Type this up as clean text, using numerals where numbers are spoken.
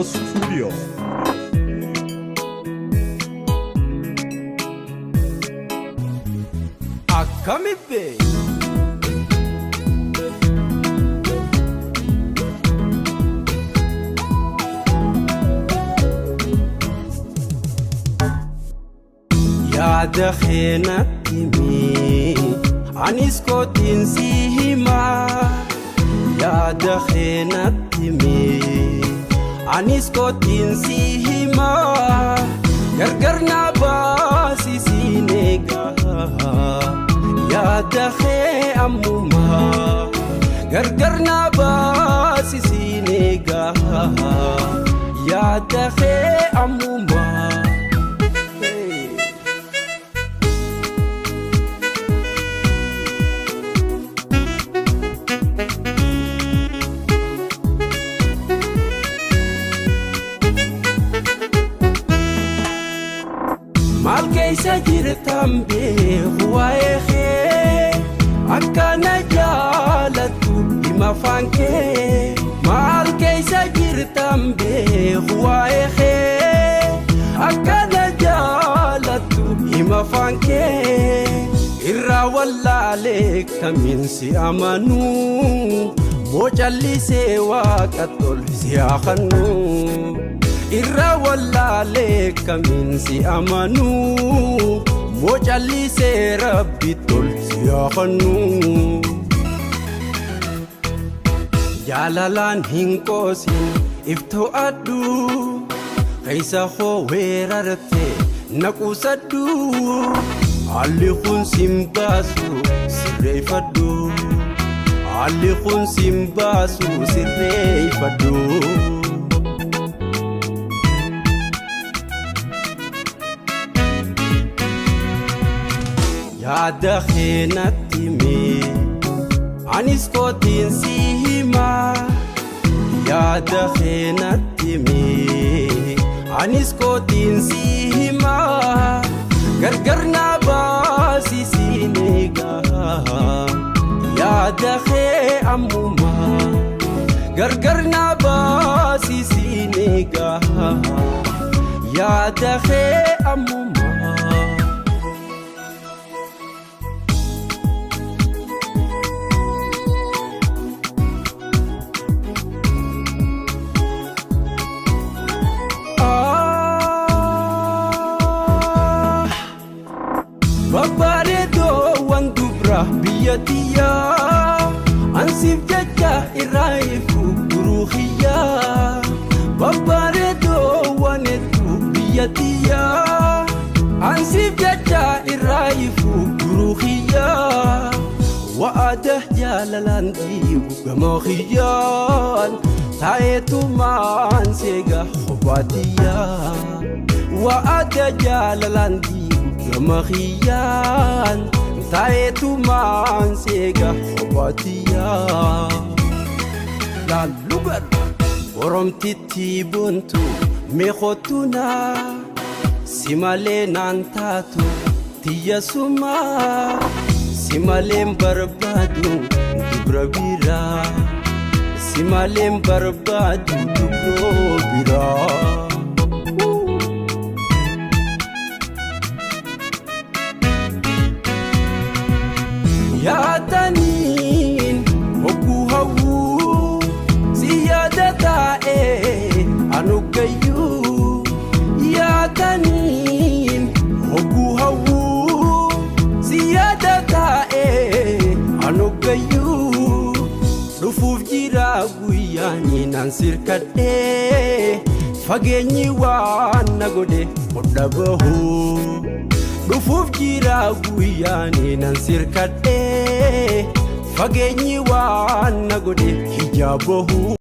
Studio. Akamibe ya dakhena timi anis ko tinsihima ya dakhena timi anis ko tinsihima gargarna basi sinega ya dakhe amuma gargarna basi sinega ya dakhe amuma Malkay sa jirtambe huwae khe akana jalatu imafanke Malkay sa jirtambe huwae khe akana jalatu imafanke irra wallale kamin si amanu mojalli se waqatul si akhanu irra wallale kamin si amanu mojalli se rabbi tol si akhanu jalalan hinkosin ifto adu kaisa kho werarte nakusadu ali khun simbasu sirefadu ali khun simbasu sirefadu ya dakhena timi anis ko tinsihima ya dakhena timi anis ko tinsihima gargarna basi sinega ya dakhe amuma gargarna basi sinega ya dakhe amuma Babaredo wandubra biyatiya ansif jaja iraifu ruhiya Babaredo wanetu biyatiya ansif jaja iraifu ruhiya waadah jalalanti bugamakhiyan taetu man sega khobatiya waadah jalalanti Makhiyan taetu man sega khobatiya la lugar borom titi buntu me khotuna simale nantatu tiya suma simalem barbadu dubrabira simalem barbadu dubrobira Ya tanin hokuhawu ziyadata anugayu Ya tanin hokuhawu ziyadata anugayu Rufuf jira guyani nansirkade fagenyi wa nagode odabahu Rufuf jira guyani nansirkade fagenyi wa nagode hijabahu